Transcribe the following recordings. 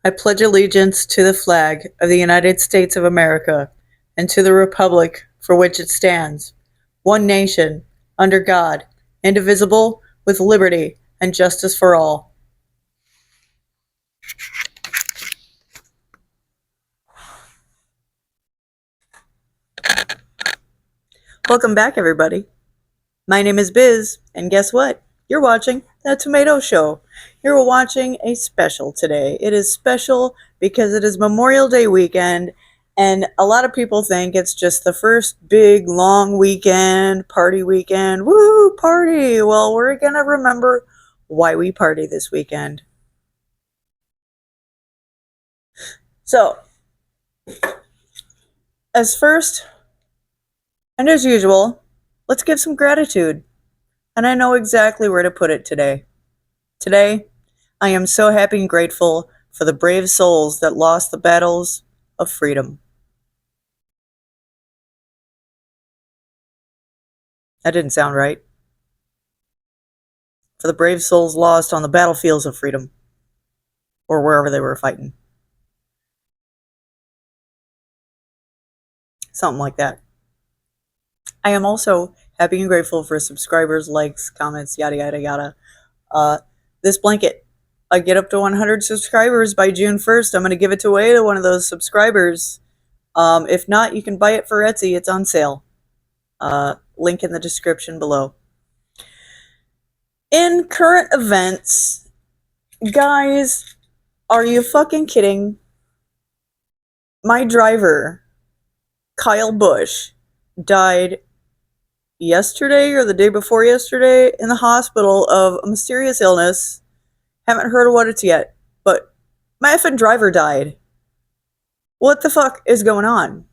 I pledge allegiance to the flag of the United States of America and to the republic for which it stands, one nation, under God, indivisible, with liberty and justice for all. Welcome back, everybody. My name is Biz, and guess what? You're watching The Tomato Show. You're watching a special today. It is special because it is Memorial Day weekend, and a lot of people think it's just the first big, long weekend, party weekend. Woo, party! Well, we're going to remember why we party this weekend. So, as first, and as usual, let's give some gratitude. And I know exactly where to put it today. Today, I am so happy and grateful for the brave souls that lost the battles of freedom. That didn't sound right. For the brave souls lost on the battlefields of freedom, or wherever they were fighting. Something like that. I am also happy and grateful for subscribers, likes, comments, yada, yada, yada. This blanket, I get up to 100 subscribers by June 1st. I'm going to give it away to one of those subscribers. If not, you can buy it for Etsy. It's on sale. Link in the description below. In current events, guys, are you fucking kidding? My driver, Kyle Bush, died yesterday or the day before yesterday in the hospital of a mysterious illness. Haven't heard of what it's yet, but my effing driver died. What the fuck is going on?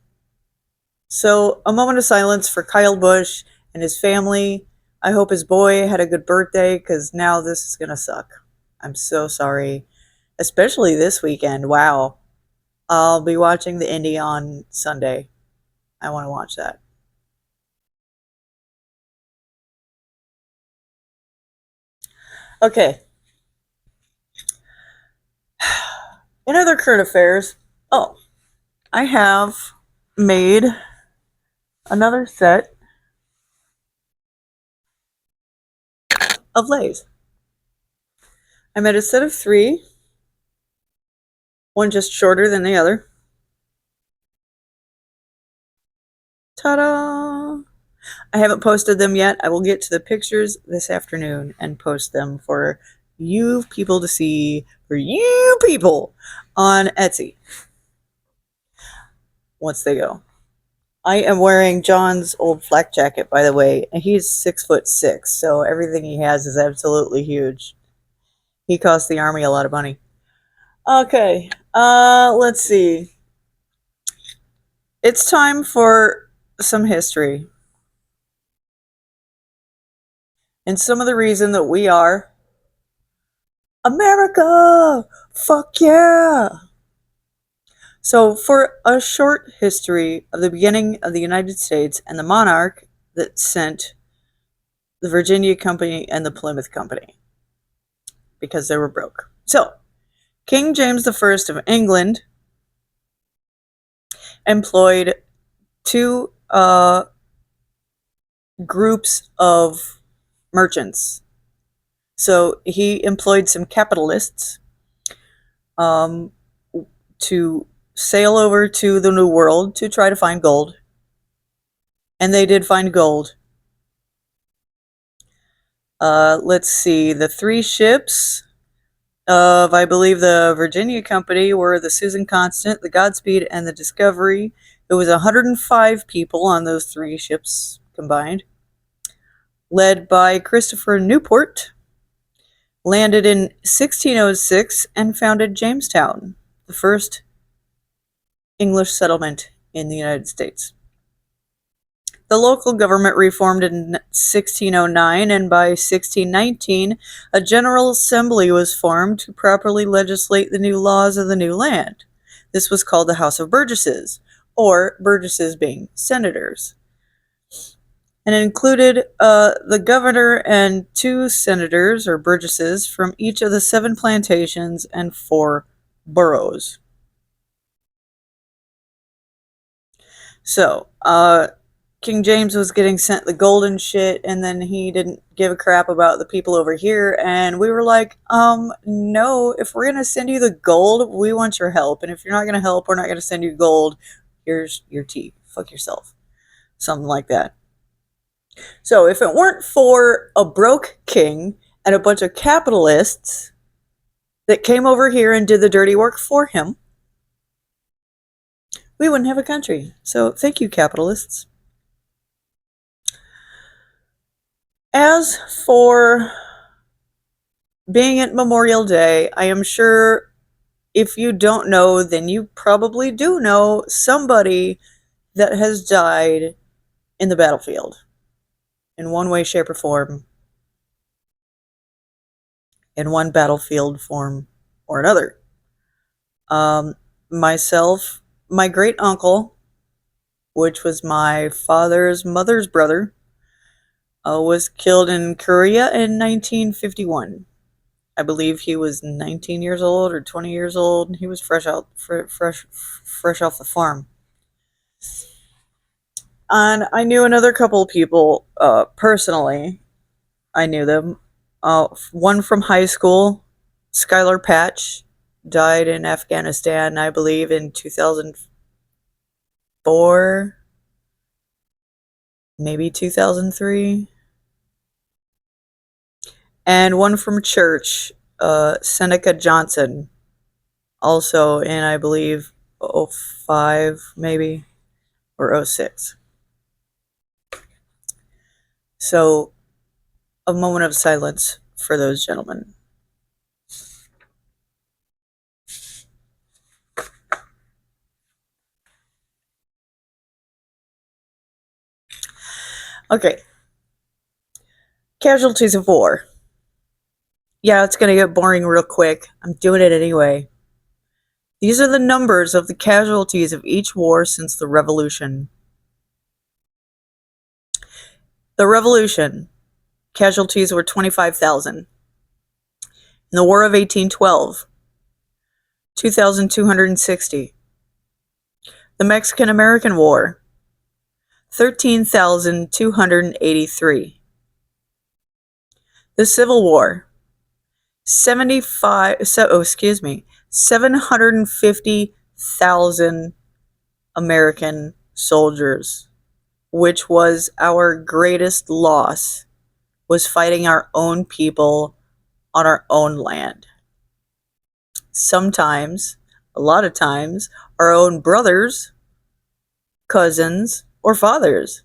So, a moment of silence for Kyle Bush and his family. I hope his boy had a good birthday, because now this is gonna suck. I'm so sorry. Especially this weekend. Wow. I'll be watching the Indy on Sunday. I want to watch that. Okay. In other current affairs, I have made another set of Lays. I made a set of 3, one just shorter than the other. Ta-da! I haven't posted them yet. I will get to the pictures this afternoon and post them for you people to see, for you people on Etsy once they go. I am wearing John's old flak jacket, by the way, and he's 6'6", so everything he has is absolutely huge. He cost the army a lot of money. Okay, let's see. It's time for some history. And some of the reason that we are America! Fuck yeah! So, for a short history of the beginning of the United States and the monarch that sent the Virginia Company and the Plymouth Company, because they were broke. So, King James I of England employed 2 groups of merchants. So, he employed some capitalists to sail over to the New World to try to find gold. And they did find gold. Let's see, the 3 ships of, I believe, the Virginia Company were the Susan Constant, the Godspeed, and the Discovery. It was 105 people on those 3 ships combined, led by Christopher Newport, landed in 1606 and founded Jamestown, the first English settlement in the United States. The local government reformed in 1609, and by 1619, a General Assembly was formed to properly legislate the new laws of the new land. This was called the House of Burgesses, or burgesses being senators. And it included the governor and 2 senators, or burgesses, from each of the 7 plantations and 4 boroughs. So, King James was getting sent the gold and shit, and then he didn't give a crap about the people over here. And we were like, no, if we're gonna send you the gold, we want your help. And if you're not gonna help, we're not gonna send you gold. Here's your tea. Fuck yourself. Something like that. So, if it weren't for a broke king and a bunch of capitalists that came over here and did the dirty work for him, we wouldn't have a country. So, thank you, capitalists. As for being at Memorial Day, I am sure if you don't know, then you probably do know somebody that has died in the battlefield in one way, shape, or form, in one battlefield form or another. Myself, my great uncle, which was my father's mother's brother, was killed in Korea in 1951. I believe he was 19 years old or 20 years old. He was fresh off the farm. And I knew another couple of people personally. I knew them. One from high school, Skylar Patch, died in Afghanistan, I believe, in 2004, maybe 2003. And one from church, Seneca Johnson, also in, I believe, 05 maybe, or 06. So, a moment of silence for those gentlemen. Okay. Casualties of war. Yeah, it's going to get boring real quick. I'm doing it anyway. These are the numbers of the casualties of each war since the Revolution. The Revolution, casualties were 25,000. In the War of 1812, 2,260. The Mexican-American War, 13,283. The Civil War, 750,000 American soldiers, which was our greatest loss, was fighting our own people on our own land. Sometimes, a lot of times, our own brothers, cousins, or fathers.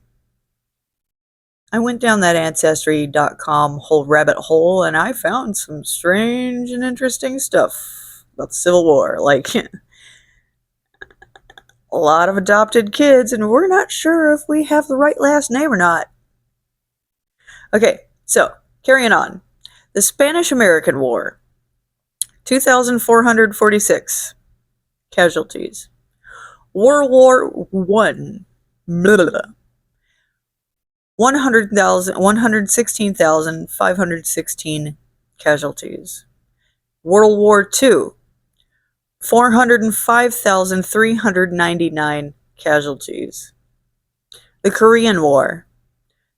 I went down that Ancestry.com whole rabbit hole and I found some strange and interesting stuff about the Civil War. Like, a lot of adopted kids, and we're not sure if we have the right last name or not. Okay, so, carrying on. The Spanish-American War, 2,446 casualties. World War I, 116,516 casualties. World War II, 405,399 casualties. The Korean War,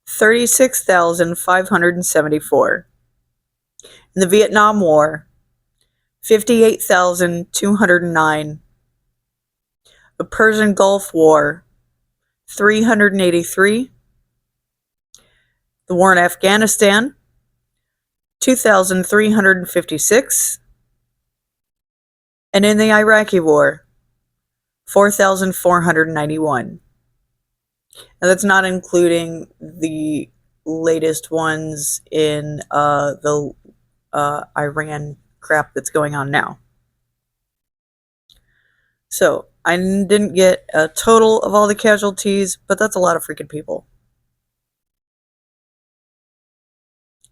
36,574. In the Vietnam War, 58,209. The Persian Gulf War, 383. The war in Afghanistan, 2,356. And in the Iraqi War, 4,491. Now that's not including the latest ones in the Iran crap that's going on now. So, I didn't get a total of all the casualties, but that's a lot of freaking people.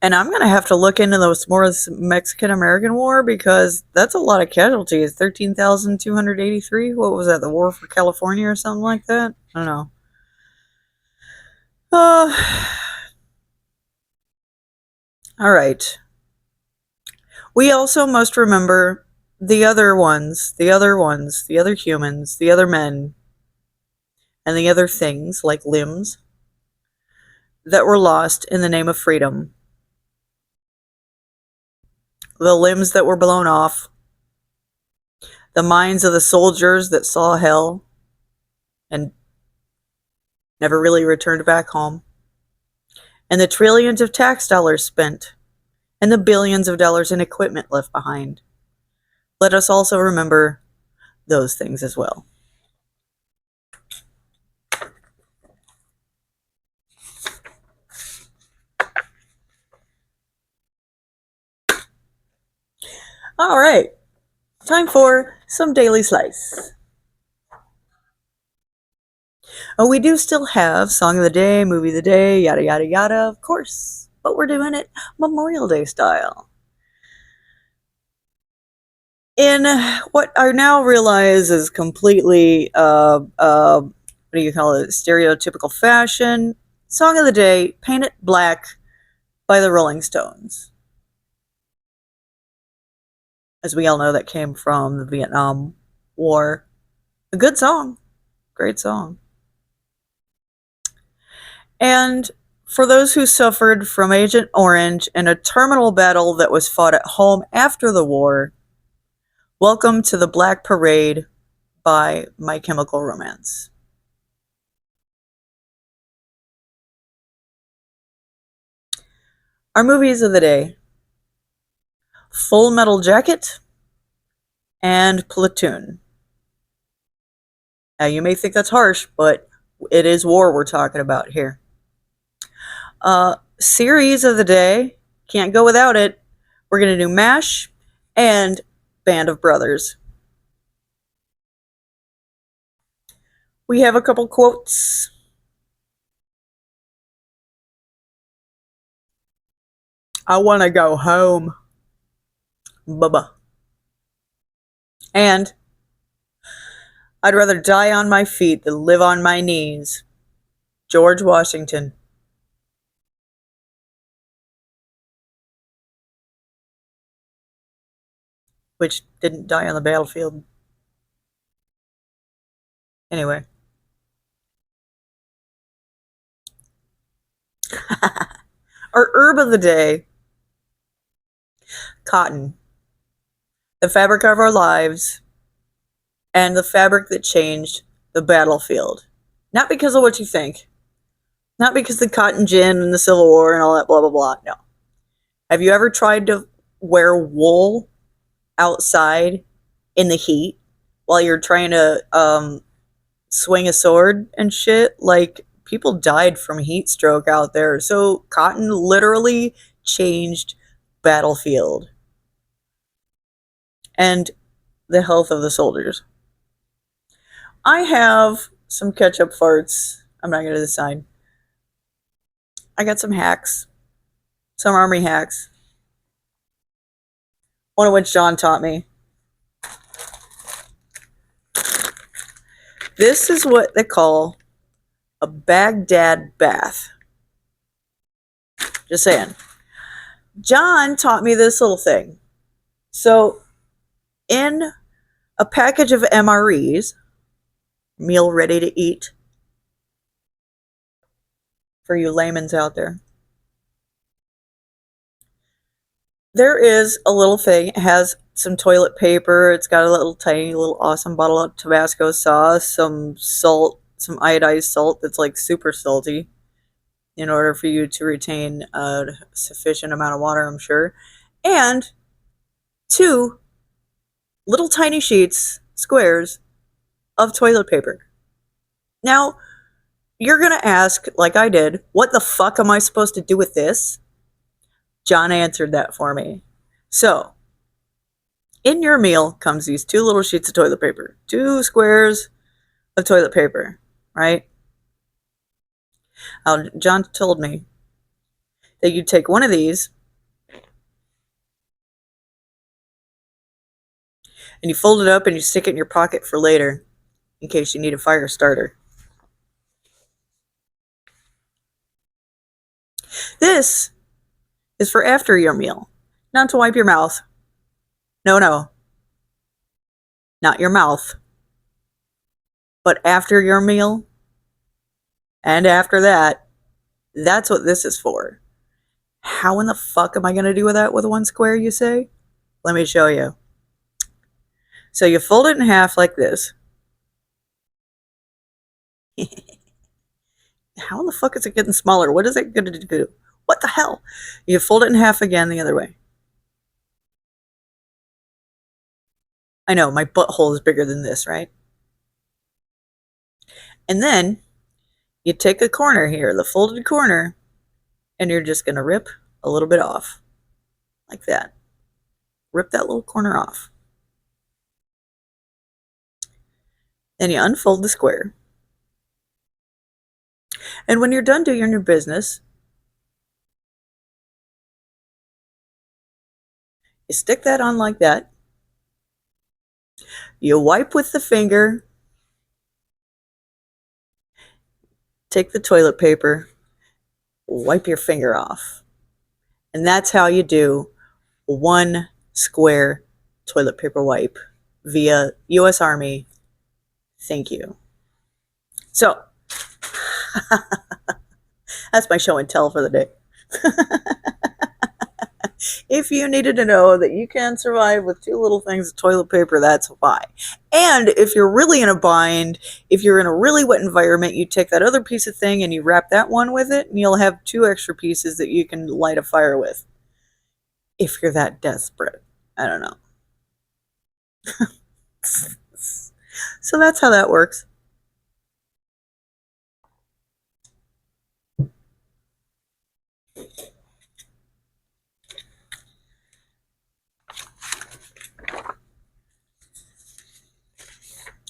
And I'm going to have to look into those more Mexican-American War because that's a lot of casualties. 13,283? What was that, the War for California or something like that? I don't know. All right. We also must remember the other ones, the other humans, the other men, and the other things like limbs that were lost in the name of freedom. The limbs that were blown off, the minds of the soldiers that saw hell and never really returned back home, and the trillions of tax dollars spent, and the billions of dollars in equipment left behind. Let us also remember those things as well. All right, time for some Daily Slice. Oh, we do still have Song of the Day, Movie of the Day, yada yada yada, of course, but we're doing it Memorial Day style. In what I now realize is completely, what do you call it, stereotypical fashion, Song of the Day, Paint It Black by the Rolling Stones. As we all know, that came from the Vietnam War. A good song. Great song. And for those who suffered from Agent Orange in a terminal battle that was fought at home after the war, welcome to the Black Parade by My Chemical Romance. Our movies of the day: Full Metal Jacket and Platoon. Now, you may think that's harsh, but it is war we're talking about here. Series of the day, can't go without it. We're going to do MASH and Band of Brothers. We have a couple quotes. I want to go home. Bubba. And I'd rather die on my feet than live on my knees. George Washington. Which didn't die on the battlefield. Anyway. Our herb of the day: cotton. The fabric of our lives, and the fabric that changed the battlefield. Not because of what you think. Not because of the cotton gin and the Civil War and all that blah blah blah. No. Have you ever tried to wear wool outside in the heat while you're trying to swing a sword and shit? Like, people died from heat stroke out there. So cotton literally changed battlefield and the health of the soldiers. I have some ketchup farts. I'm not going to decide. I got some hacks, some army hacks. One of which John taught me. This is what they call a Baghdad bath. Just saying. John taught me this little thing. So, in a package of MREs, meal ready to eat, for you layman's out there, there is a little thing. It has some toilet paper. It's got a little tiny little awesome bottle of Tabasco sauce, some salt, some iodized salt that's like super salty, in order for you to retain a sufficient amount of water, I'm sure. And 2 little tiny sheets, squares, of toilet paper. Now, you're going to ask, like I did, what the fuck am I supposed to do with this? John answered that for me. So, in your meal comes these 2 little sheets of toilet paper, 2 squares of toilet paper, right? John told me that you take one of these and you fold it up and you stick it in your pocket for later in case you need a fire starter. This is for after your meal, not to wipe your mouth. No, no. not your mouth, but after your meal and after that. That's what this is for. How in the fuck am I going to do that with one square, you say? Let me show you. So you fold it in half like this. How in the fuck is it getting smaller? What is it going to do? What the hell? You fold it in half again the other way. I know, my butthole is bigger than this, right? And then you take a corner here, the folded corner, and you're just going to rip a little bit off. Like that. Rip that little corner off. Then you unfold the square. And when you're done doing your business, you stick that on like that. You wipe with the finger. Take the toilet paper. Wipe your finger off. And that's how you do one square toilet paper wipe via U.S. Army. Thank you. So, that's my show and tell for the day. If you needed to know that you can survive with two little things of toilet paper, that's why. And if you're really in a bind, if you're in a really wet environment, you take that other piece of thing and you wrap that one with it, and you'll have two extra pieces that you can light a fire with. If you're that desperate. I don't know. So that's how that works.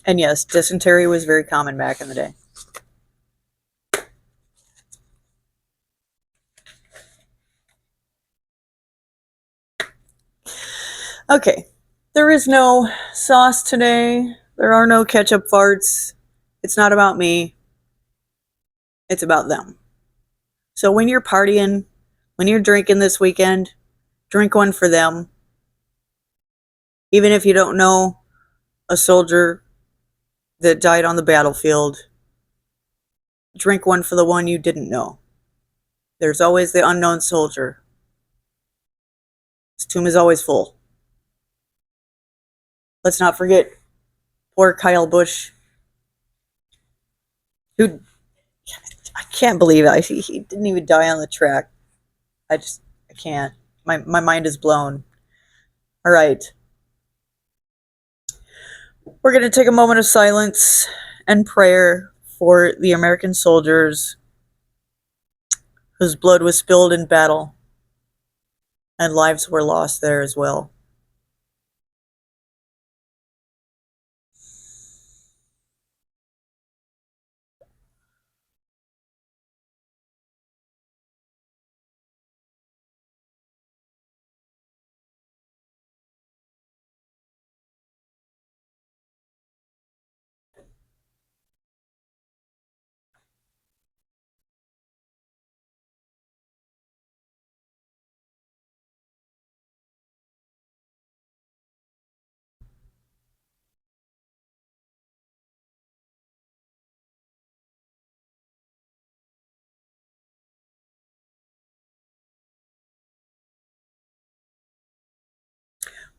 And yes, dysentery was very common back in the day. Okay, there is no sauce today. There are no ketchup farts. It's not about me. It's about them. So when you're partying, when you're drinking this weekend, drink one for them. Even if you don't know a soldier that died on the battlefield, drink one for the one you didn't know. There's always the unknown soldier. His tomb is always full. Let's not forget poor Kyle Busch, who, I can't believe it. He didn't even die on the track. I can't. My mind is blown. All right. We're going to take a moment of silence and prayer for the American soldiers whose blood was spilled in battle and lives were lost there as well.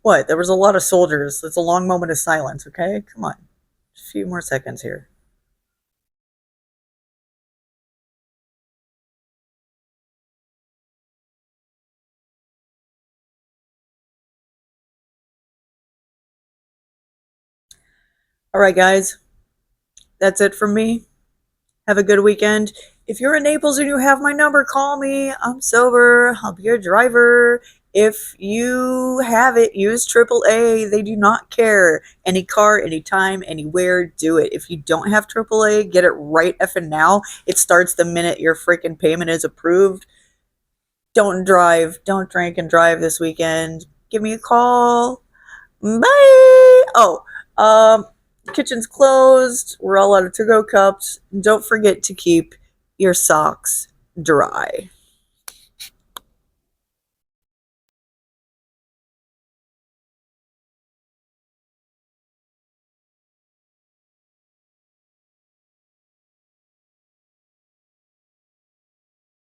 What? There was a lot of soldiers. It's a long moment of silence, okay? Come on. Just a few more seconds here. All right, guys. That's it from me. Have a good weekend. If you're in Naples and you have my number, call me. I'm sober. I'll be your driver. If you have it, use AAA. They do not care. Any car, anytime, anywhere, do it. If you don't have AAA, get it right effing now. It starts the minute your freaking payment is approved. Don't drive. Don't drink and drive this weekend. Give me a call. Bye. Oh, kitchen's closed. We're all out of to-go cups. Don't forget to keep your socks dry.